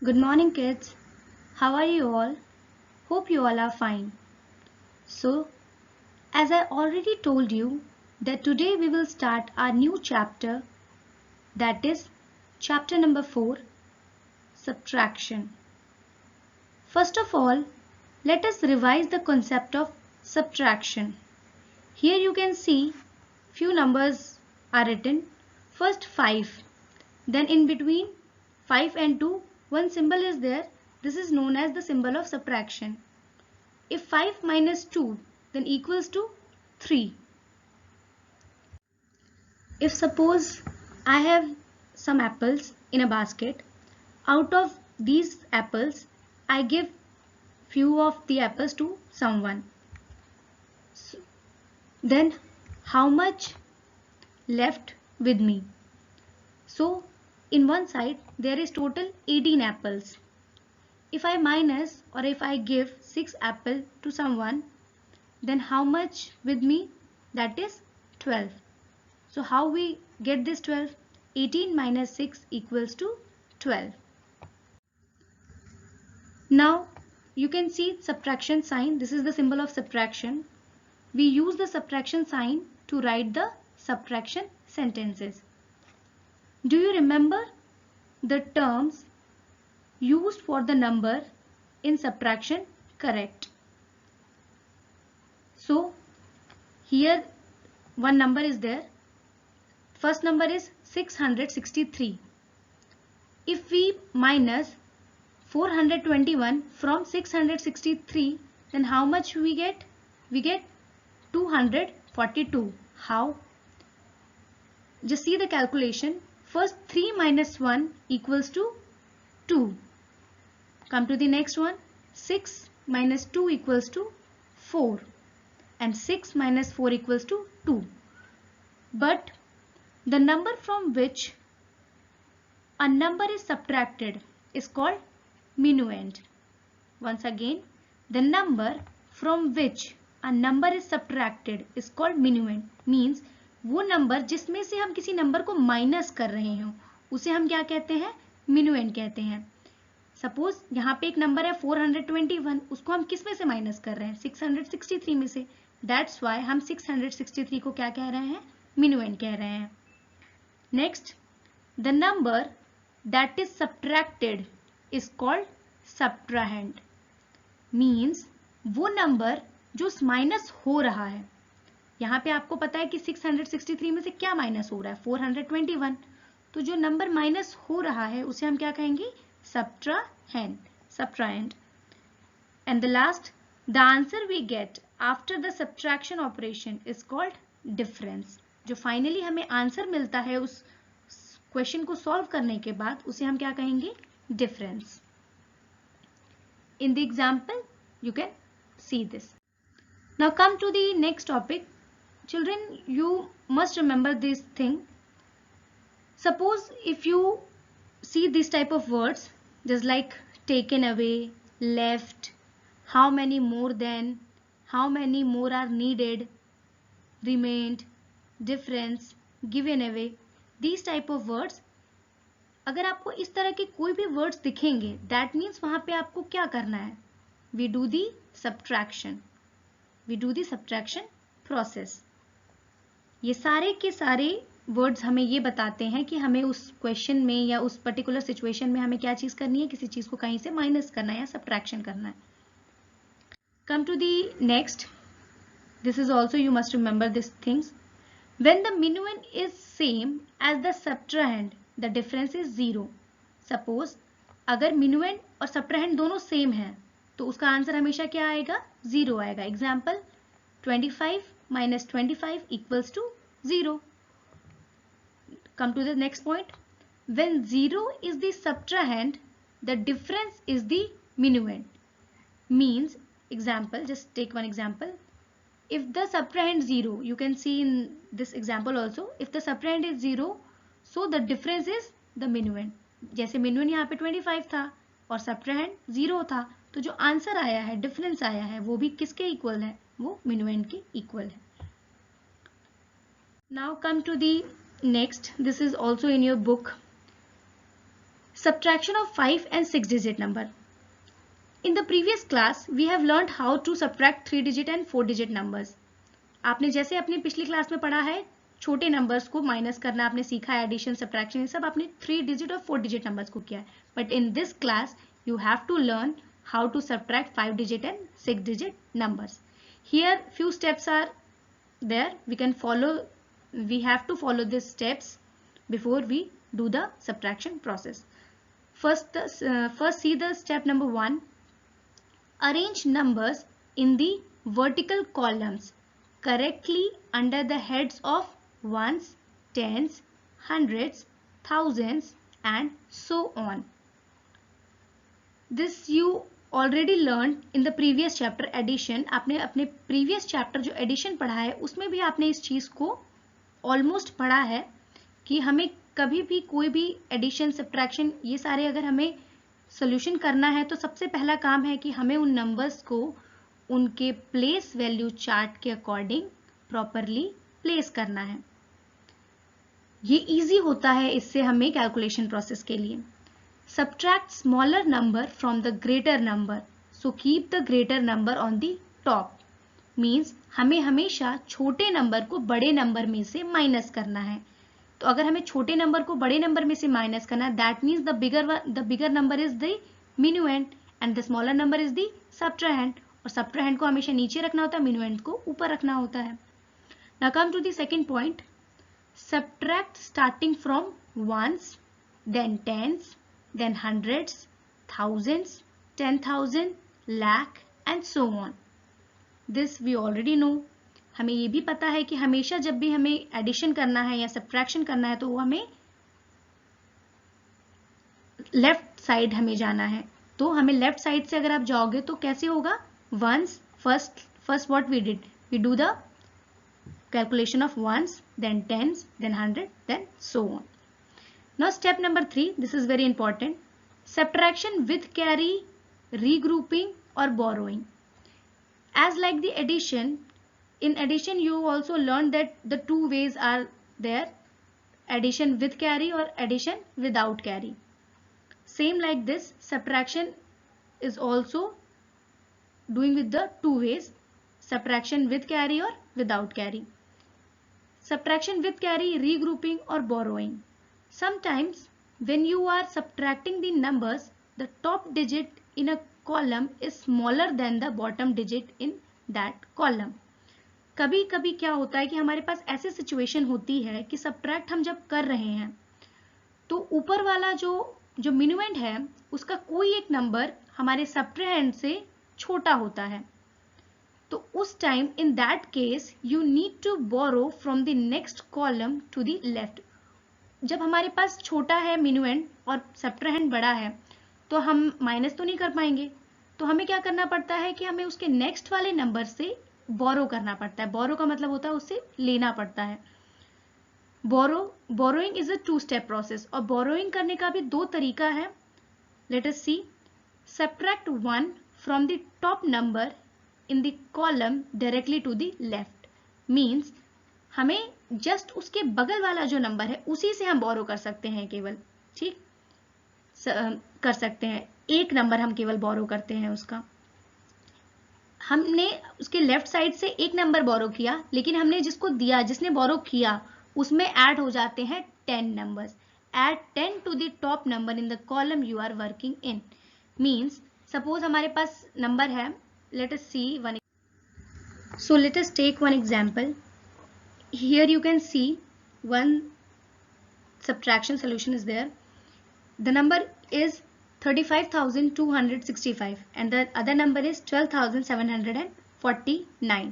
Good morning, kids. How are you all? Hope you all are fine. So, as I already told you, that today we will start our new chapter, that is chapter number 4, subtraction. First of all, let us revise the concept of subtraction. Here you can see few numbers are written. First 5, then in between 5 and 2, one symbol is there. This is known as the symbol of subtraction. If 5 minus 2 then equals to 3. If suppose I have some apples in a basket, out of these apples I give few of the apples to someone. So, then how much left with me? So in one side there is total 18 apples. If I minus or if I give 6 apples to someone, then how much with me? That is 12. So how we get this 12? 18 minus 6 equals to 12. Now you can see subtraction sign. This is the symbol of subtraction. We use the subtraction sign to write the subtraction sentences. Do you remember the terms used for the number in subtraction? Correct. So here one number is there. First number is 663. If we minus 421 from 663, then how much we get? We get 242. How? Just see the calculation. First 3 minus 1 equals to 2. Come to the next one. 6 minus 2 equals to 4. And 6 minus 4 equals to 2. But the number from which a number is subtracted is called minuend. Once again, the number from which a number is subtracted is called minuend. Means वो number जिसमें से हम किसी number को minus कर रहे हो उसे हम क्या कहते हैं? minuend कहते हैं. सपोज यहाँ पे एक नंबर है 421, उसको हम किस में से माइनस कर रहे हैं? 663 में से. दैट्स वाई हम 663 को क्या कह रहे हैं? minuend कह रहे हैं. Next, the number that is subtracted is called subtrahend. Means वो नंबर जो माइनस हो रहा है. यहाँ पे आपको पता है कि 663 में से क्या माइनस हो रहा है? 421. तो जो नंबर माइनस हो रहा है उसे हम क्या कहेंगे? subtrahend. subtrahend. And the last, the answer we get after the subtraction operation is called difference. जो फाइनली हमें आंसर मिलता है उस क्वेश्चन को सॉल्व करने के बाद उसे हम क्या कहेंगे? difference. In the example, you can see this. Now come to the next topic. Children, you must remember this thing. Suppose if you see this type of words, just like taken away, left, how many more than, how many more are needed, remained, difference, given away, these type of words, अगर आपको इस तरह के कोई भी words दिखेंगे, that means वहां पे आपको क्या करना है? We do the subtraction. We do the subtraction process. ये सारे के सारे वर्ड्स हमें ये बताते हैं कि हमें उस क्वेश्चन में या उस पर्टिकुलर सिचुएशन में हमें क्या चीज करनी है? किसी चीज को कहीं से माइनस करना है या सब्ट्रैक्शन करना है. Come to the next. This is also you must remember this things. When the minuend is same as the subtrahend, the difference is 0. Suppose अगर minuend और subtrahend दोनों सेम हैं तो उसका आंसर हमेशा क्या आएगा? 0 आएगा. Example 25 minus 25 equals to 0. Come to the next point. When 0 is the subtrahend, the difference is the minuend. Means, example, just take one example. If the subtrahend 0, you can see in this example also, if the subtrahend is 0, so the difference is the minuend. जैसे minuend यहाँ पे 25 था और subtrahend 0 था, तो जो answer आया है, डिफरेंस आया है, वो भी किसके इक्वल है? वो minuend के इक्वल है. Now come to the next. This is also in your book. Subtraction of 5 and 6 digit number. In the previous class, we have learned how to subtract 3 digit and 4 digit numbers. आपने जैसे अपनी पिछली class में पढ़ा है, छोटे numbers को minus करना आपने सीखा है, एडिशन सब्ट्रैक्शन, ये सब आपने 3 डिजिट और 4 डिजिट नंबर्स को किया है. But in this class you have to learn how to subtract 5 digit and 6 digit numbers. Here few steps are there. We have to follow these steps before we do the subtraction process. First see the step number 1. Arrange numbers in the vertical columns correctly under the heads of ones, tens, hundreds, thousands and so on. This you already learned in the previous chapter addition. आपने अपने previous chapter जो addition पढ़ा है उसमें भी आपने इस चीज़ को almost पढ़ा है कि हमें कभी भी कोई भी addition subtraction ये सारे अगर हमें solution करना है तो सबसे पहला काम है कि हमें उन numbers को उनके place value chart के according properly place करना है. ये easy होता है इससे हमें calculation process के लिए. Subtract smaller number from the greater number. So keep the greater number on the top. Means हमें हमेशा छोटे नंबर को बड़े नंबर में से माइनस करना है. तो अगर हमें छोटे नंबर को बड़े नंबर में से माइनस करना है, that means the bigger number is the minuend and the smaller number is the subtrahend. और subtrahend को हमेशा नीचे रखना होता है, minuend को ऊपर रखना होता है. Now come to the second point. Subtract starting from ones, then tens, then hundreds, thousands, 10,000, lakh and so on. This we already know. हमें ये भी पता है कि हमेशा जब भी हमें एडिशन करना है या सब्ट्रैक्शन करना है तो वो हमें लेफ्ट साइड हमें जाना है. तो हमें लेफ्ट साइड से अगर आप जाओगे तो कैसे होगा? Once first what we did, we do the calculation of ones, then tens, then hundred, then so on. Now step number 3, this is very important. Subtraction with carry, regrouping or borrowing. As like the addition, in addition you also learned that the two ways are there, addition with carry or addition without carry. Same like this, subtraction is also doing with the two ways, subtraction with carry or without carry. Subtraction with carry, regrouping or borrowing. Sometimes when you are subtracting the numbers, the top digit in a column is smaller than the bottom digit in that column. कभी कभी क्या होता है कि हमारे पास ऐसी situation होती है कि सब्ट्रैक्ट हम जब कर रहे हैं तो ऊपर वाला जो मिनुएंड है उसका कोई एक नंबर हमारे सब्ट्रैहेंड से छोटा होता है. तो उस time in that case you need to borrow from the next column to the left. जब हमारे पास छोटा है मिनुएंड और सब्ट्रैहेंड बड़ा है तो हम माइनस तो नहीं कर पाएंगे. तो हमें क्या करना पड़ता है कि हमें उसके नेक्स्ट वाले नंबर से बोरो करना पड़ता है. बोरो का मतलब होता है उससे लेना पड़ता है. Borrowing is a 2-step process और बोरोइंग करने का भी 2 तरीका है. Let us see. Subtract 1 from the top number in the column directly to the left. Means हमें जस्ट उसके बगल वाला जो नंबर है उसी से हम बोरो कर सकते हैं केवल. ठीक कर सकते हैं. एक नंबर हम केवल बोरो करते हैं उसका. हमने उसके लेफ्ट साइड से एक नंबर बोरो किया लेकिन हमने जिसने बोरो किया उसमें ऐड हो जाते हैं 10 numbers. Add 10 to the top number in the column you are working in. Means suppose हमारे पास नंबर है. Let us see one. So let us take one example. Here you can see one subtraction solution is there. The number is 35,265 and the other number is 12,749.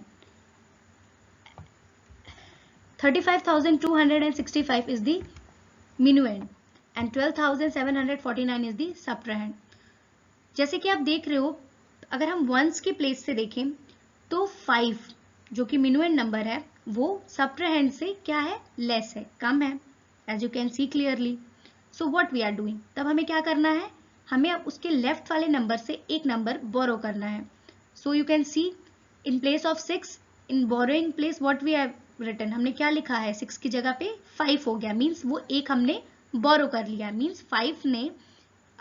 35,265 is the minuend and 12,749 is the subtrahend. जैसे कि आप देख रहे हो अगर हम once के place से देखें तो 5 जो कि minuend नंबर है वो सब्ट्रैहेंड से क्या है? लेस है, कम है. As you can see clearly. So what we are doing. तब हमें क्या करना है? हमें अब उसके लेफ्ट वाले नंबर से एक नंबर बोरो करना है. So you can see in place of 6 in borrowing place what we have written. हमने क्या लिखा है? 6 की जगह पे 5 हो गया. मीन्स वो एक हमने बोरो कर लिया. मीन्स 5 ने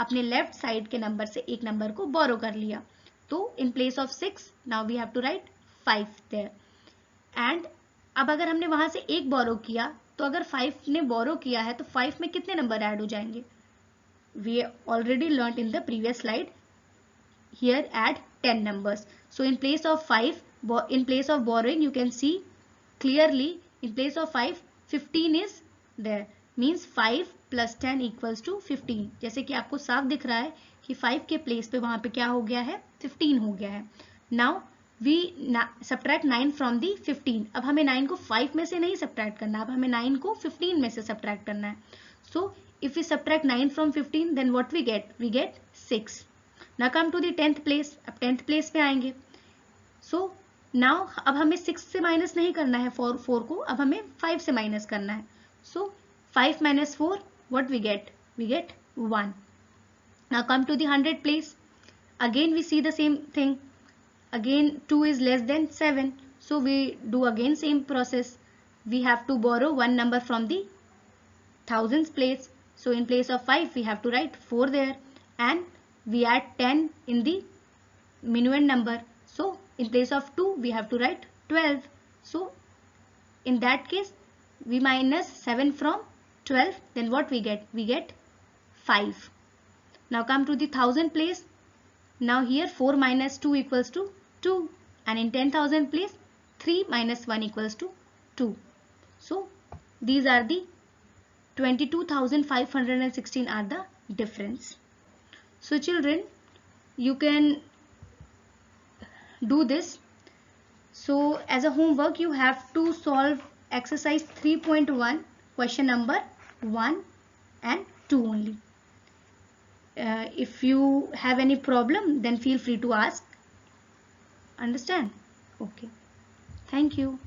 अपने लेफ्ट साइड के नंबर से एक नंबर को बोरो कर लिया. तो in place of 6 now we have to write 5 there. And अब अगर हमने वहां से एक बोरो किया तो अगर 5 ने बोरो किया है तो 5 में कितने नंबर ऐड हो जाएंगे? We already learn in the previous slide. Here add 10 numbers. So in place of 5, in place of borrowing, you can see clearly in place of 5, 15 is there. Means 5 plus 10 equals to 15. जैसे कि आपको साफ दिख रहा है कि 5 के place पे वहां पे क्या हो गया है? 15 हो गया है. Now we subtract 9 from the 15. अब हमें 9 को 5 में से नहीं subtract करना, अब हमें 9 को 15 में से subtract करना है. So if we subtract 9 from 15, then what we get? We get 6. Now come to the 10th place. अब 10th place पे आएंगे. So now अब हमें 6 से माइनस नहीं करना है 4 को, अब हमें 5 से माइनस करना है. So 5 minus 4, what we get? We get 1. Now come to the 100th place. Again we see the same thing. Again 2 is less than 7. So we do again same process. We have to borrow one number from the thousands place. So in place of 5 we have to write 4 there, and we add 10 in the minuend number. So in place of 2 we have to write 12. So in that case we minus 7 from 12, then what we get? We get 5. Now come to the thousand place. Now here 4 minus 2 equals to 2, and in 10,000 place 3 minus 1 equals to 2. So these are the 22,516 are the difference. So children, you can do this. So as a homework you have to solve exercise 3.1 question number 1 and 2 only. If you have any problem then feel free to ask. Understand? Okay. Thank you.